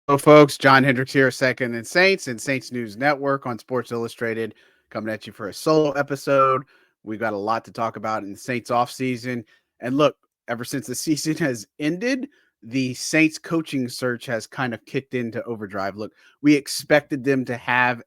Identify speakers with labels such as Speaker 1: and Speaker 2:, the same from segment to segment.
Speaker 1: Hello, folks. John Hendricks here, Second and Saints and Saints News Network on Sports Illustrated, coming at you for a solo episode. We've got a lot to talk about in the Saints offseason. And look, ever since the season has ended, the Saints coaching search has kind of kicked into overdrive. Look, we expected them to have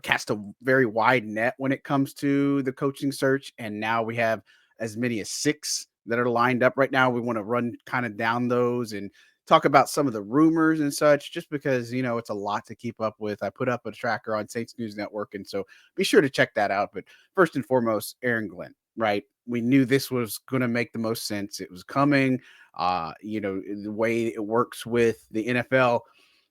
Speaker 1: cast a very wide net when it comes to the coaching search. And now we have as many as six that are lined up right now. We want to run kind of down those and talk about some of the rumors and such, just because, it's a lot to keep up with. I put up a tracker on Saints News Network, and so be sure to check that out. But first and foremost, Aaron Glenn, right? We knew this was going to make the most sense. It was coming. The way it works with the NFL,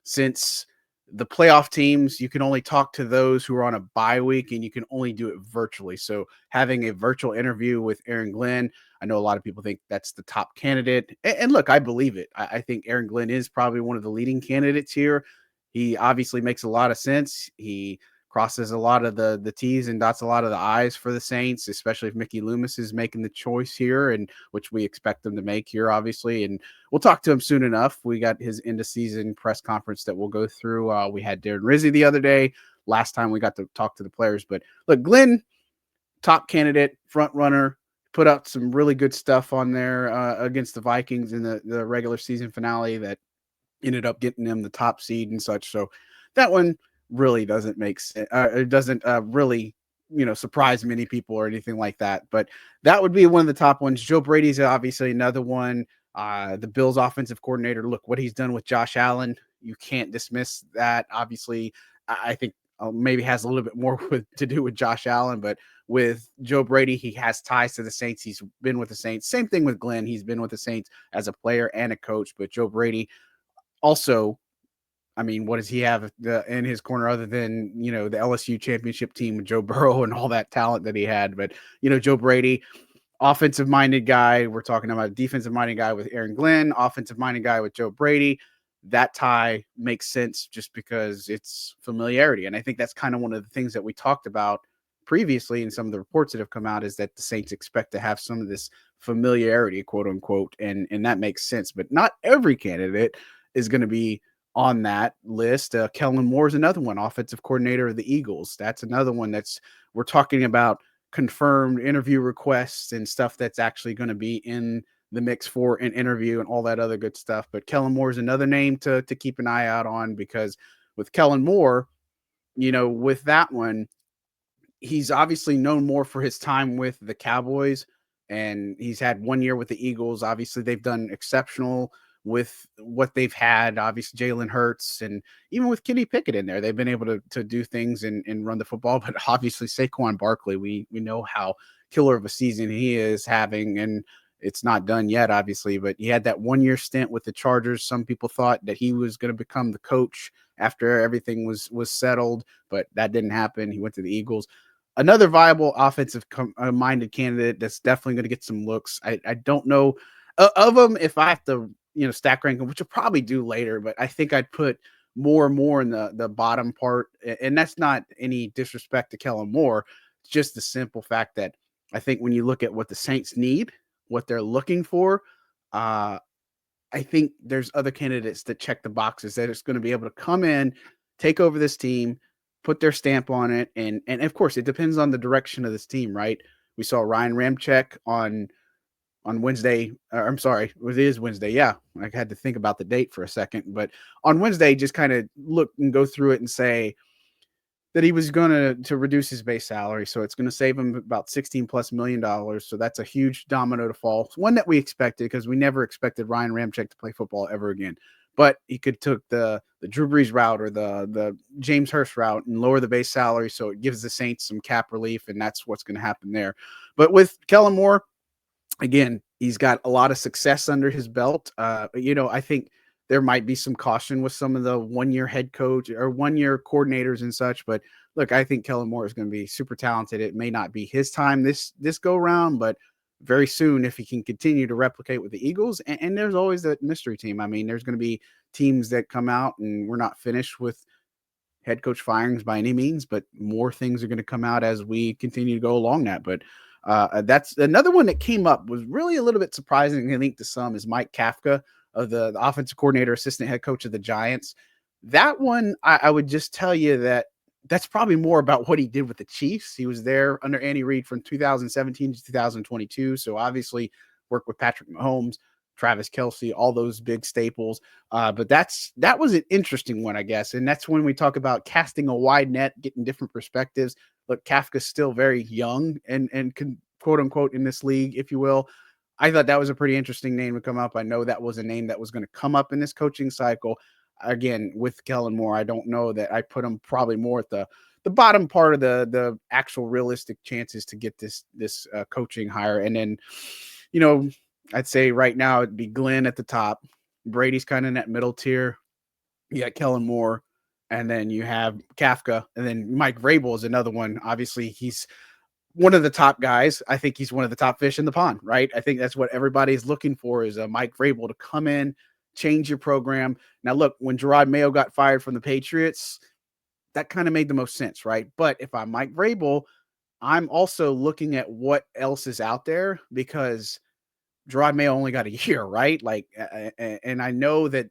Speaker 1: since the playoff teams, you can only talk to those who are on a bye week, and you can only do it virtually. So having a virtual interview with Aaron Glenn, I know a lot of people think that's the top candidate. And look, I believe it. I think Aaron Glenn is probably one of the leading candidates here. He obviously makes a lot of sense. He crosses a lot of the T's and dots a lot of the I's for the Saints, especially if Mickey Loomis is making the choice here, and which we expect them to make here, obviously. And we'll talk to him soon enough. We got his end of season press conference that we'll go through. We had Darren Rizzi the other day. Last time we got to talk to the players. But look, Glenn, top candidate, front runner, put out some really good stuff on there against the Vikings in the regular season finale that ended up getting them the top seed and such. So that one really doesn't make sense. It doesn't really, surprise many people or anything like that. But that would be one of the top ones. Joe Brady's obviously another one. The Bills offensive coordinator, look what he's done with Josh Allen. You can't dismiss that. Obviously, I think maybe has a little bit more to do with Josh Allen, but with Joe Brady, he has ties to the Saints. He's been with the Saints. Same thing with Glenn. He's been with the Saints as a player and a coach, but Joe Brady also, I mean, what does he have in his corner other than, the LSU championship team with Joe Burrow and all that talent that he had? But, Joe Brady, offensive minded guy. We're talking about a defensive minded guy with Aaron Glenn, offensive minded guy with Joe Brady. That tie makes sense just because it's familiarity. And I think that's kind of one of the things that we talked about previously in some of the reports that have come out, is that the Saints expect to have some of this familiarity, quote unquote, and that makes sense. But not every candidate is going to be on that list. Kellen Moore is another one, offensive coordinator of the Eagles. That's another one we're talking about confirmed interview requests and stuff that's actually going to be in the mix for an interview and all that other good stuff. But Kellen Moore is another name to keep an eye out on, because with Kellen Moore, with that one, he's obviously known more for his time with the Cowboys, and he's had 1 year with the Eagles. Obviously, they've done exceptional with what they've had. Obviously, Jalen Hurts, and even with Kenny Pickett in there, they've been able to do things and run the football. But obviously, Saquon Barkley, we know how killer of a season he is having, and it's not done yet, obviously. But he had that 1 year stint with the Chargers. Some people thought that he was going to become the coach after everything was settled, but that didn't happen. He went to the Eagles. Another viable offensive minded candidate that's definitely going to get some looks. I don't know of them if I have to, stack rank them, which I'll probably do later, but I think I'd put Moore and more in the bottom part. And that's not any disrespect to Kellen Moore. It's just the simple fact that I think when you look at what the Saints need, what they're looking for, I think there's other candidates that check the boxes that is going to be able to come in, take over this team, put their stamp on it. And of course, it depends on the direction of this team, right? We saw Ryan Ramczyk on Wednesday. I'm sorry, it is Wednesday. Yeah, I had to think about the date for a second, but on Wednesday, just kind of look and go through it and say that he was going to reduce his base salary. So it's going to save him about $16+ million. So that's a huge domino to fall. One that we expected, because we never expected Ryan Ramczyk to play football ever again. But he could took the Drew Brees route or the James Hurst route and lower the base salary. So it gives the Saints some cap relief, and that's what's going to happen there. But with Kellen Moore, again, he's got a lot of success under his belt. I think there might be some caution with some of the 1 year head coach or 1 year coordinators and such. But look, I think Kellen Moore is going to be super talented. It may not be his time this go round, but very soon, if he can continue to replicate with the Eagles, and there's always that mystery team. I mean, there's going to be teams that come out, and we're not finished with head coach firings by any means, but more things are going to come out as we continue to go along that. But that's another one that came up, was really a little bit surprising, I think, to some, is Mike Kafka, of the offensive coordinator, assistant head coach of the Giants. That one, I would just tell you that that's probably more about what he did with the Chiefs. He was there under Andy Reid from 2017 to 2022. So obviously worked with Patrick Mahomes, Travis Kelce, all those big staples. But that was an interesting one, I guess. And that's when we talk about casting a wide net, getting different perspectives. Look, Kafka's still very young and can, quote unquote, in this league, if you will. I thought that was a pretty interesting name to come up. I know that was a name that was going to come up in this coaching cycle. Again, with Kellen Moore, I don't know that I put him probably more at the bottom part of the actual realistic chances to get this coaching hire. And then, I'd say right now it'd be Glenn at the top. Brady's kind of in that middle tier. You got Kellen Moore, and then you have Kafka, and then Mike Vrabel is another one. Obviously, he's one of the top guys. I think he's one of the top fish in the pond, right? I think that's what everybody's looking for is a Mike Vrabel to come in, change your program. Now, look, when Gerard Mayo got fired from the Patriots, that kind of made the most sense, right? But if I'm Mike Vrabel, I'm also looking at what else is out there because Gerard Mayo only got a year, right? Like, and I know that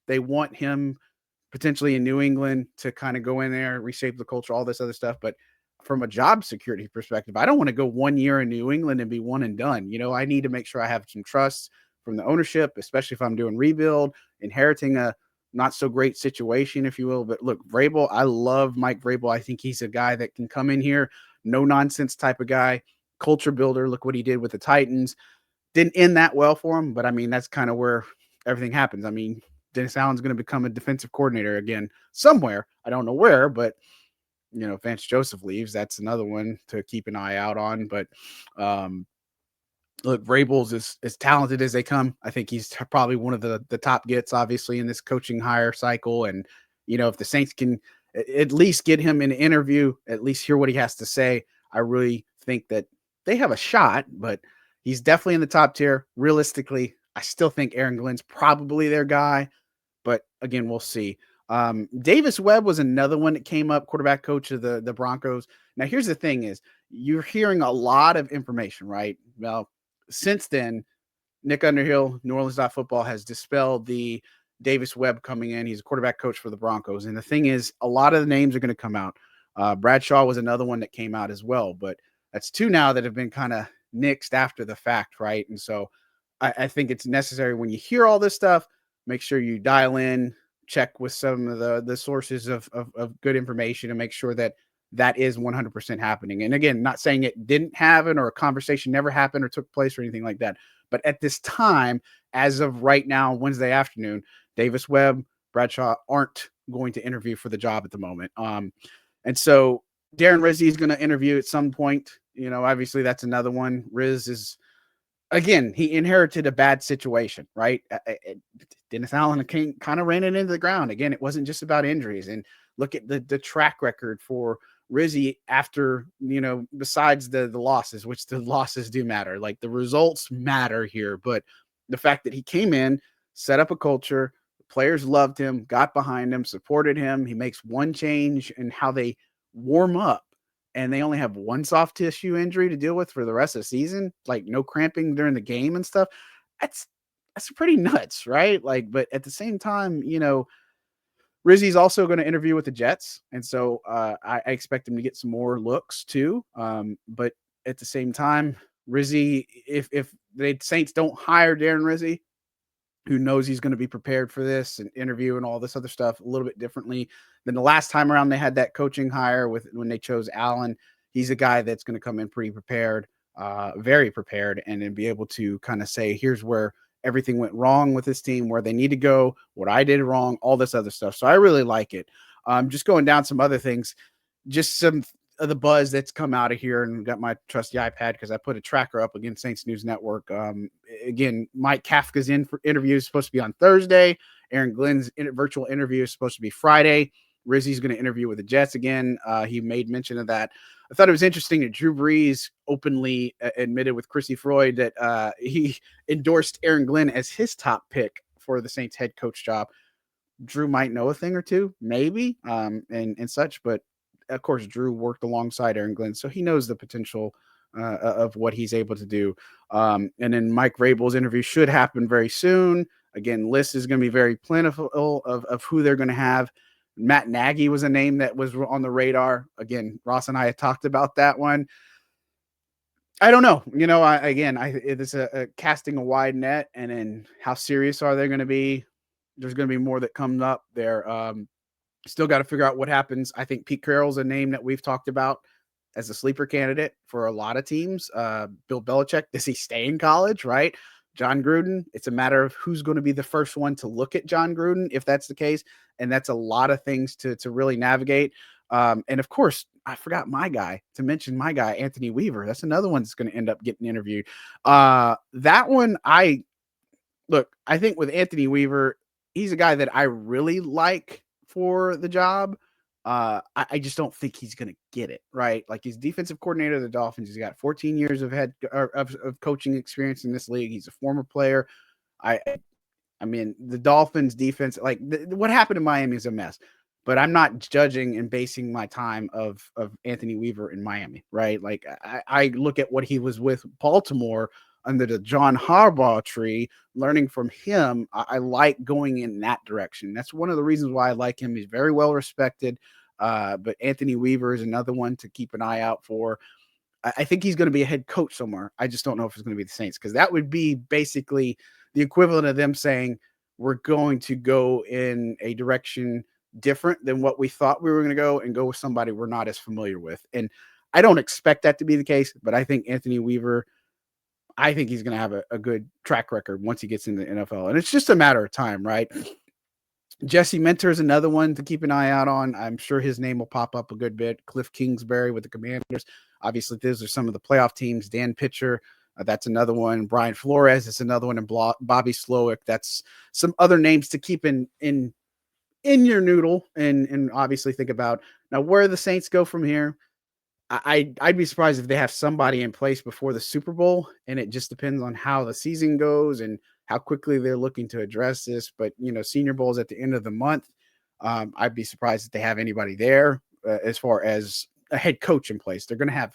Speaker 1: they want him potentially in New England to kind of go in there, reshape the culture, all this other stuff. But from a job security perspective, I don't want to go 1 year in New England and be one and done. I need to make sure I have some trust from the ownership, especially if I'm doing rebuild, inheriting a not so great situation, if you will. But look, Vrabel, I love Mike Vrabel. I think he's a guy that can come in here, no nonsense type of guy, culture builder. Look what he did with the Titans. Didn't end that well for him, but I mean, that's kind of where everything happens. I mean, Dennis Allen's going to become a defensive coordinator again somewhere. I don't know where, but Vance Joseph leaves. That's another one to keep an eye out on. But look, Vrabel's as talented as they come. I think he's probably one of the top gets, obviously, in this coaching hire cycle. And if the Saints can at least get him an interview, at least hear what he has to say, I really think that they have a shot. But he's definitely in the top tier. Realistically, I still think Aaron Glenn's probably their guy. But again, we'll see. Davis Webb was another one that came up, quarterback coach of the Broncos. Now, here's the thing is you're hearing a lot of information, right? Well, since then, Nick Underhill, New Orleans Football has dispelled the Davis Webb coming in. He's a quarterback coach for the Broncos. And the thing is, a lot of the names are going to come out. Bradshaw was another one that came out as well. But that's two now that have been kind of nixed after the fact, right? And so I think it's necessary when you hear all this stuff, make sure you dial in, check with some of the sources of good information and make sure that is 100% happening. And again, not saying it didn't happen or a conversation never happened or took place or anything like that. But at this time, as of right now, Wednesday afternoon, Davis Webb, Bradshaw aren't going to interview for the job at the moment. And so Darren Rizzi is going to interview at some point. Obviously that's another one. Riz is, again, he inherited a bad situation, right? Dennis Allen kind of ran it into the ground. Again, it wasn't just about injuries. And look at the track record for Rizzi after, besides the losses, which the losses do matter. Like the results matter here. But the fact that he came in, set up a culture, the players loved him, got behind him, supported him. He makes one change in how they warm up. And they only have one soft tissue injury to deal with for the rest of the season, like no cramping during the game and stuff. That's pretty nuts, right? Like, but at the same time, Rizzi's also going to interview with the Jets. And so I expect him to get some more looks too. But at the same time, Rizzi, if the Saints don't hire Darren Rizzi, who knows he's going to be prepared for this and interview and all this other stuff a little bit differently than the last time around they had that coaching hire when they chose Allen. He's a guy that's going to come in pretty prepared, very prepared, and then be able to kind of say, here's where everything went wrong with this team, where they need to go, what I did wrong, all this other stuff. So I really like it. Just going down some other things, just some of the buzz that's come out of here, and got my trusty iPad because I put a tracker up against Saints News Network. Again, Mike Kafka's interview is supposed to be on Thursday. Aaron Glenn's virtual interview is supposed to be Friday. Rizzi's going to interview with the Jets again. He made mention of that. I thought it was interesting that Drew Brees openly admitted with Chrissy Freud that he endorsed Aaron Glenn as his top pick for the Saints head coach job. Drew might know a thing or two, maybe, and such, but of course, Drew worked alongside Aaron Glenn, so he knows the potential of what he's able to do. And then Mike Vrabel's interview should happen very soon. Again, list is going to be very plentiful of who they're going to have. Matt Nagy was a name that was on the radar. Again, Ross and I had talked about that one. I don't know. It's a casting a wide net, and then how serious are they going to be? There's going to be more that comes up there. Still got to figure out what happens. I think Pete Carroll's a name that we've talked about as a sleeper candidate for a lot of teams. Bill Belichick, does he stay in college, right? John Gruden, it's a matter of who's going to be the first one to look at John Gruden, if that's the case. And that's a lot of things to really navigate. And of course, I forgot to mention my guy, Anthony Weaver. That's another one that's going to end up getting interviewed. That one, I think with Anthony Weaver, he's a guy that I really like for the job. I just don't think he's going to get it, right? Like, he's defensive coordinator of the Dolphins. He's got 14 years of coaching experience in this league. He's a former player. I mean, the Dolphins defense, like what happened in Miami is a mess, but I'm not judging and basing my time of Anthony Weaver in Miami, right? Like, I look at what he was with Baltimore under the John Harbaugh tree, learning from him. I like going in that direction. That's one of the reasons why I like him. He's very well respected. But Anthony Weaver is another one to keep an eye out for. I think he's going to be a head coach somewhere. I just don't know if it's going to be the Saints, because that would be basically the equivalent of them saying, we're going to go in a direction different than what we thought we were going to go, and go with somebody we're not as familiar with. And I don't expect that to be the case, but I think Anthony Weaver, I think he's going to have a good track record once he gets into the NFL. And it's just a matter of time, right? Jesse Minter is another one to keep an eye out on. I'm sure his name will pop up a good bit. Cliff Kingsbury with the Commanders. Obviously, those are some of the playoff teams. Dan Pitcher, that's another one. Brian Flores is another one. And Bobby Slowick. That's some other names to keep in your noodle and obviously think about. Now, where the Saints go from here, I'd be surprised if they have somebody in place before the Super Bowl, and it just depends on how the season goes and how quickly they're looking to address this. But, Senior Bowl is at the end of the month. I'd be surprised if they have anybody there as far as a head coach in place. They're going to have,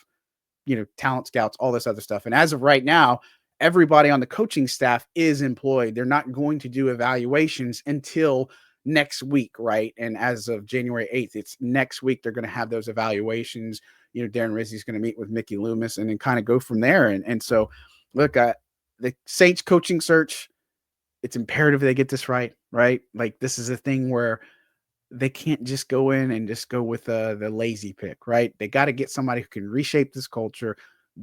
Speaker 1: talent scouts, all this other stuff. And as of right now, everybody on the coaching staff is employed. They're not going to do evaluations until next week, right? And as of January 8th, it's next week they're going to have those evaluations. Darren Rizzi's going to meet with Mickey Loomis and then kind of go from there. And so, look, the Saints coaching search, it's imperative they get this right? Like, this is a thing where they can't just go in and just go with the lazy pick, right? They got to get somebody who can reshape this culture,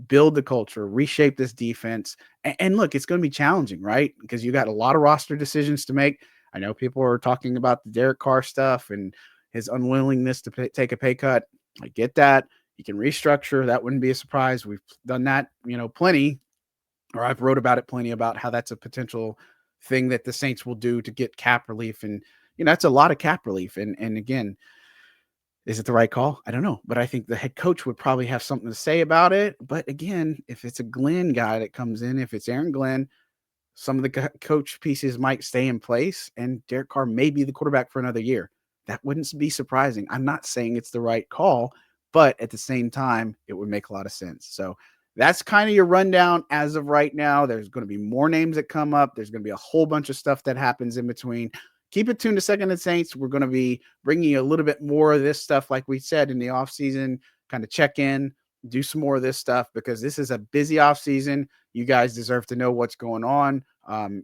Speaker 1: build the culture, reshape this defense. And look, it's going to be challenging, right? Because you got a lot of roster decisions to make. I know people are talking about the Derek Carr stuff and his unwillingness to take a pay cut. I get that. You can restructure. That wouldn't be a surprise. We've done that, plenty, or I've wrote about it plenty, about how that's a potential thing that the Saints will do to get cap relief. And, that's a lot of cap relief. And again, is it the right call? I don't know. But I think the head coach would probably have something to say about it. But again, if it's a Glenn guy that comes in, if it's Aaron Glenn, some of the coach pieces might stay in place, and Derek Carr may be the quarterback for another year. That wouldn't be surprising. I'm not saying it's the right call, but at the same time, it would make a lot of sense. So that's kind of your rundown as of right now. There's going to be more names that come up. There's going to be a whole bunch of stuff that happens in between. Keep it tuned to Second and Saints. We're going to be bringing you a little bit more of this stuff, like we said, in the offseason, kind of check in, do some more of this stuff, because this is a busy offseason. You guys deserve to know what's going on.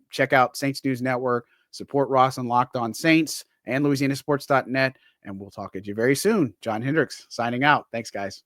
Speaker 1: Check out Saints News Network, support Ross and Locked On Saints and LouisianaSports.net, and we'll talk at you very soon. John Hendricks signing out. Thanks, guys.